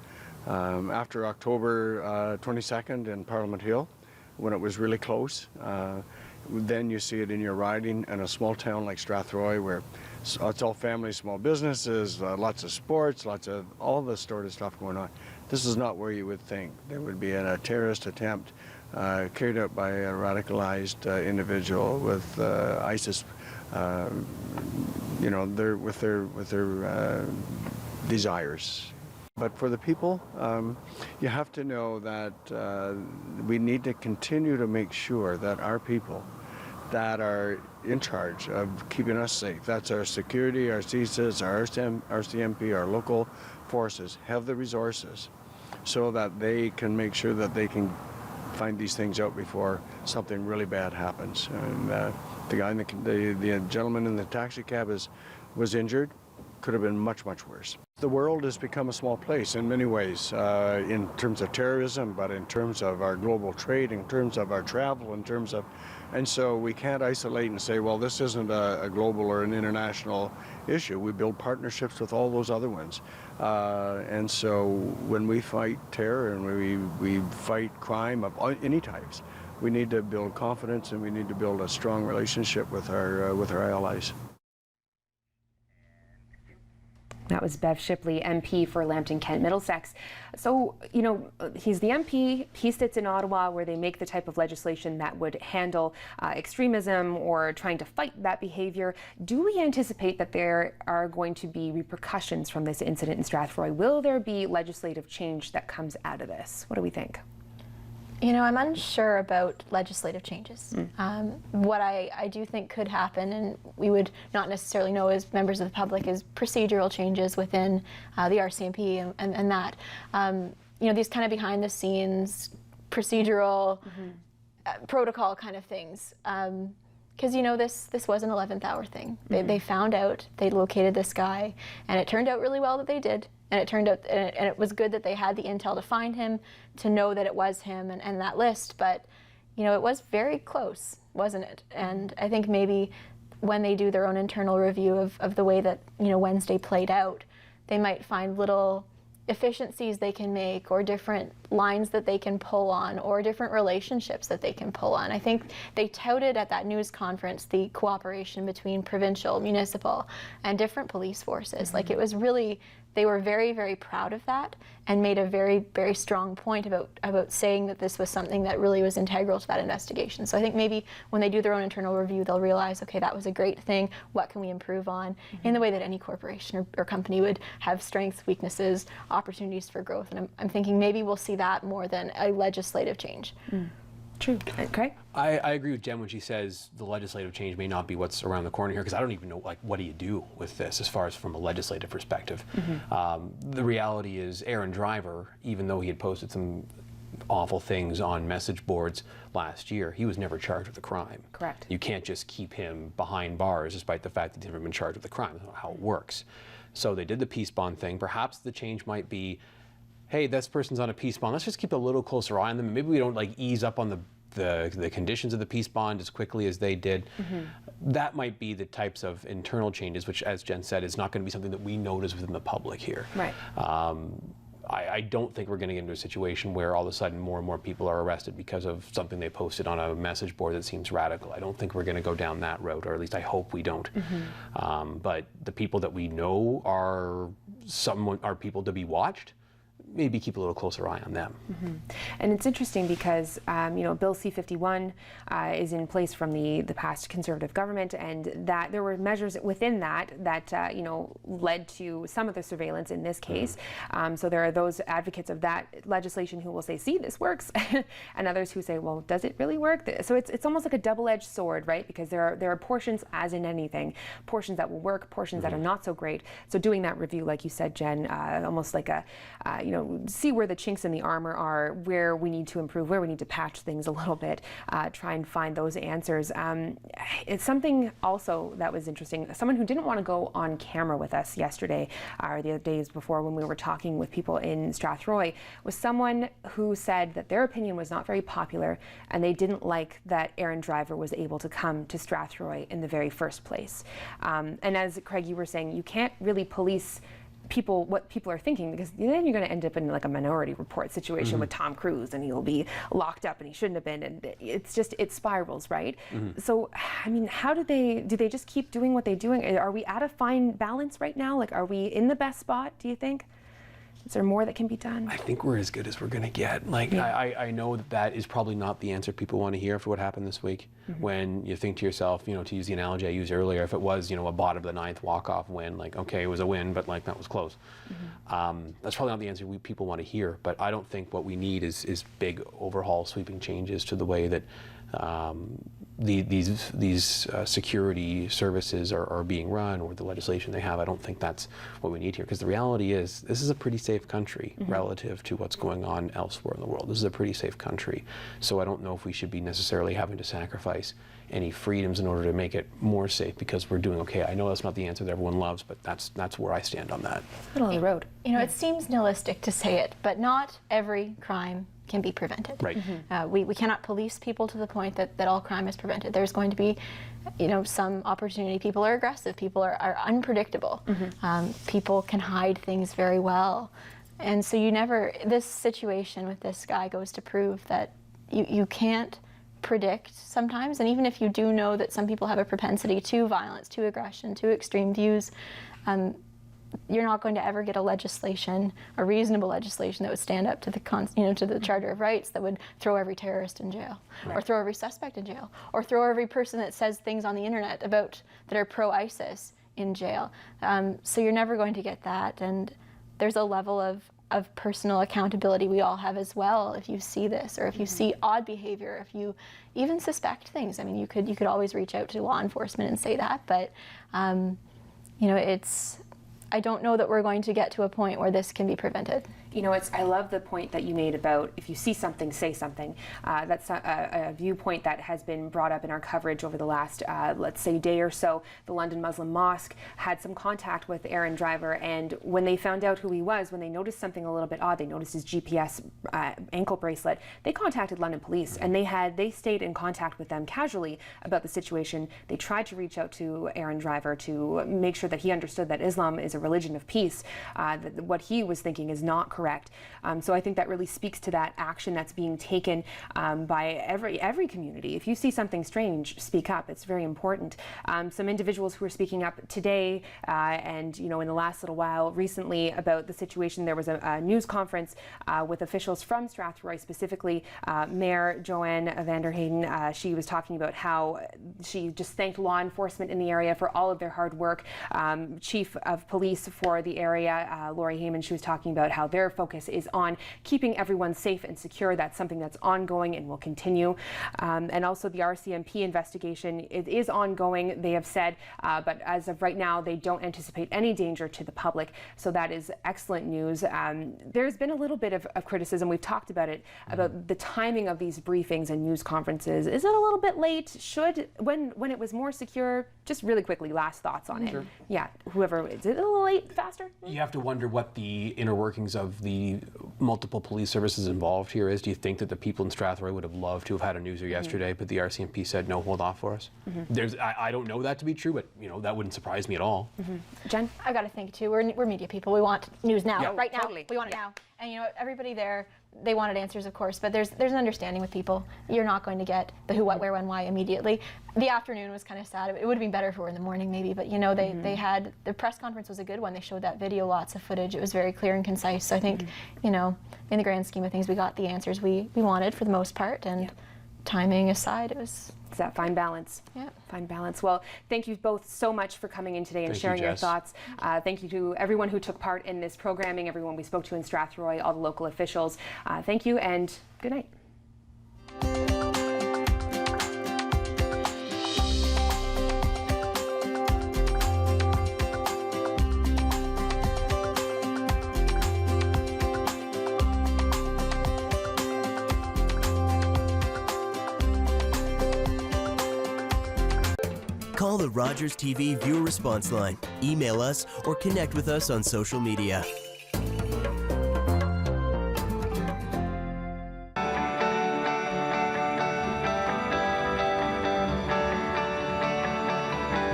After October 22nd in Parliament Hill, when it was really close, then you see it in your riding in a small town like Strathroy, where it's all family, small businesses, lots of sports, lots of all this sort of stuff going on. This is not where you would think there would be a terrorist attempt carried out by a radicalized individual with ISIS, with their desires. But for the people, you have to know that we need to continue to make sure that our people that are in charge of keeping us safe, that's our security, our CSIS, our RCMP, our local forces, have the resources so that they can make sure that they can find these things out before something really bad happens. And the guy, the gentleman in the taxi cab was injured. Could have been much, much worse. The world has become a small place in many ways, in terms of terrorism, but in terms of our global trade, in terms of our travel, and so we can't isolate and say, well, this isn't a global or an international issue. We build partnerships with all those other ones. And so when we fight terror and we fight crime of any types, we need to build confidence and we need to build a strong relationship with our allies. That was Bev Shipley, MP for Lambton Kent Middlesex. So, he's the MP. He sits in Ottawa where they make the type of legislation that would handle extremism or trying to fight that behavior. Do we anticipate that there are going to be repercussions from this incident in Strathroy? Will there be legislative change that comes out of this? What do we think? I'm unsure about legislative changes. What I do think could happen, and we would not necessarily know as members of the public, is procedural changes within the RCMP and that. These kind of behind the scenes, procedural, protocol kind of things. Because this was an 11th hour thing. They found out, they located this guy, and it turned out really well that they did. And it turned out, and it was good that they had the intel to find him, to know that it was him and that list. But, it was very close, wasn't it? And I think maybe when they do their own internal review of the way that, Wednesday played out, they might find little efficiencies they can make, or different lines that they can pull on, or different relationships that they can pull on. I think they touted at that news conference the cooperation between provincial, municipal, and different police forces. Like, it was really, they were very, very proud of that and made a very, very strong point about saying that this was something that really was integral to that investigation. So I think maybe when they do their own internal review, they'll realize, okay, that was a great thing. What can we improve on? In the way that any corporation or company would have strengths, weaknesses, opportunities for growth. And I'm thinking maybe we'll see that more than a legislative change. True. Okay. I agree with Jen when she says the legislative change may not be what's around the corner here, because I don't even know, what do you do with this as far as from a legislative perspective? The reality is Aaron Driver, even though he had posted some awful things on message boards last year, he was never charged with a crime. Correct. You can't just keep him behind bars despite the fact that he's never been charged with a crime. That's not how it works. So they did the peace bond thing. Perhaps the change might be, hey, this person's on a peace bond, let's just keep a little closer eye on them. Maybe we don't ease up on the conditions of the peace bond as quickly as they did. That might be the types of internal changes, which, as Jen said, is not going to be something that we notice within the public here. Right. I don't think we're going to get into a situation where all of a sudden more and more people are arrested because of something they posted on a message board that seems radical. I don't think we're going to go down that road, or at least I hope we don't. But the people that we know are people to be watched. Maybe keep a little closer eye on them. And it's interesting because, Bill C-51 is in place from the past Conservative government, and that there were measures within that led to some of the surveillance in this case. So there are those advocates of that legislation who will say, see, this works, and others who say, well, does it really work? So it's almost like a double-edged sword, right? Because there are portions, as in anything, portions that will work, portions that are not so great. So doing that review, like you said, Jen, almost like see where the chinks in the armor are, where we need to improve, where we need to patch things a little bit, try and find those answers. It's something also that was interesting. Someone who didn't want to go on camera with us yesterday or the other days before when we were talking with people in Strathroy was someone who said that their opinion was not very popular and they didn't like that Aaron Driver was able to come to Strathroy in the very first place. And as Craig, you were saying, you can't really police what people are thinking, because then you're going to end up in like a Minority Report situation with Tom Cruise, and he'll be locked up and he shouldn't have been, and it spirals, right? So I mean, how do they just keep doing what they're doing? Are we at a fine balance right now? Like, are we in the best spot, do you think? Is there more that can be done? I think we're as good as we're going to get. Like, I know that is probably not the answer people want to hear for what happened this week. When you think to yourself, to use the analogy I used earlier, if it was, a bottom of the ninth walk-off win, like, okay, it was a win, but like that was close. That's probably not the answer people want to hear. But I don't think what we need is big overhaul, sweeping changes to the way that these security services are being run, or the legislation they have. I don't think that's what we need here, because the reality is this is a pretty safe country relative to what's going on elsewhere in the world. This is a pretty safe country. So I don't know if we should be necessarily having to sacrifice any freedoms in order to make it more safe because we're doing okay. I know that's not the answer that everyone loves, but that's where I stand on that. Middle of the road. It seems nihilistic to say it, but not every crime can be prevented. Right. We cannot police people to the point that all crime is prevented. There's going to be, some opportunity. People are aggressive. People are unpredictable. People can hide things very well. And so this situation with this guy goes to prove that you can't predict sometimes. And even if you do know that some people have a propensity to violence, to aggression, to extreme views, you're not going to ever get a reasonable legislation that would stand up to the to the Charter of Rights that would throw every terrorist in jail, or throw every suspect in jail, or throw every person that says things on the internet that are pro-ISIS in jail. So you're never going to get that, and there's a level of personal accountability we all have as well. If you see this, or if you see odd behavior, if you even suspect things, I mean, you could always reach out to law enforcement and say that, but I don't know that we're going to get to a point where this can be prevented. I love the point that you made about if you see something, say something. That's a viewpoint that has been brought up in our coverage over the last, let's say, day or so. The London Muslim Mosque had some contact with Aaron Driver, and when they found out who he was, when they noticed something a little bit odd, they noticed his GPS ankle bracelet, they contacted London police, and they stayed in contact with them casually about the situation. They tried to reach out to Aaron Driver to make sure that he understood that Islam is a religion of peace, that what he was thinking is not correct. So I think that really speaks to that action that's being taken by every community. If you see something strange, speak up. It's very important. Some individuals who are speaking up today and in the last little while recently about the situation, there was a news conference with officials from Strathroy, specifically Mayor Joanne van der Hayden. She was talking about how she just thanked law enforcement in the area for all of their hard work. Chief of Police for the area, Lori Heyman, she was talking about how their focus is on keeping everyone safe and secure. That's something that's ongoing and will continue. And also the RCMP investigation, it is ongoing, they have said, but as of right now, they don't anticipate any danger to the public. So that is excellent news. There's been a little bit of criticism, we've talked about it, about the timing of these briefings and news conferences. Is it a little bit late? When it was more secure, just really quickly, last thoughts on it. Sure. Yeah, whoever, is it a little late, faster? You have to wonder what the inner workings of the multiple police services involved here is. Do you think that the people in Strathroy would have loved to have had a newser yesterday, but the RCMP said, no, hold off for us? I don't know that to be true, but that wouldn't surprise me at all. Jen? I've got to think too, we're media people. We want news now, Yeah. right now. Totally. We want it now. And everybody there, they wanted answers, of course, but there's an understanding with people. You're not going to get the who, what, where, when, why immediately. The afternoon was kind of sad. It would have been better if it were in the morning maybe, but they had, the press conference was a good one. They showed that video, lots of footage. It was very clear and concise. So I think, in the grand scheme of things, we got the answers we wanted for the most part, and timing aside, it's that fine balance. Yeah. Fine balance. Well, thank you both so much for coming in today and Thank you, sharing your Jess. thoughts. Thank you to everyone who took part in this programming, everyone we spoke to in Strathroy, all the local officials. Thank you and good night. Rogers TV viewer response line. Email us or connect with us on social media.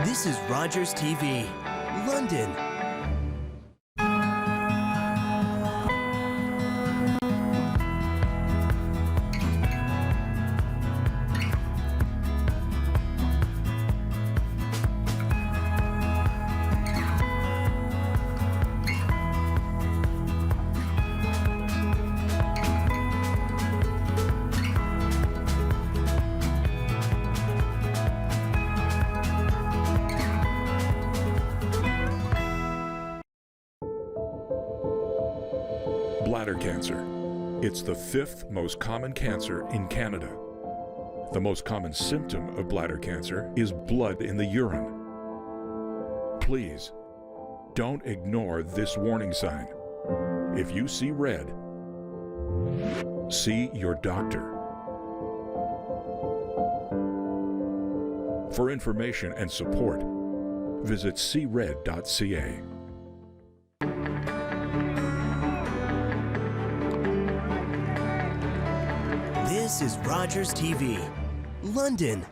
This is Rogers TV, London. Bladder cancer. It's the 5th most common cancer in Canada. The most common symptom of bladder cancer is blood in the urine. Please, don't ignore this warning sign. If you see red, see your doctor. For information and support, visit cred.ca. This is Rogers TV, London.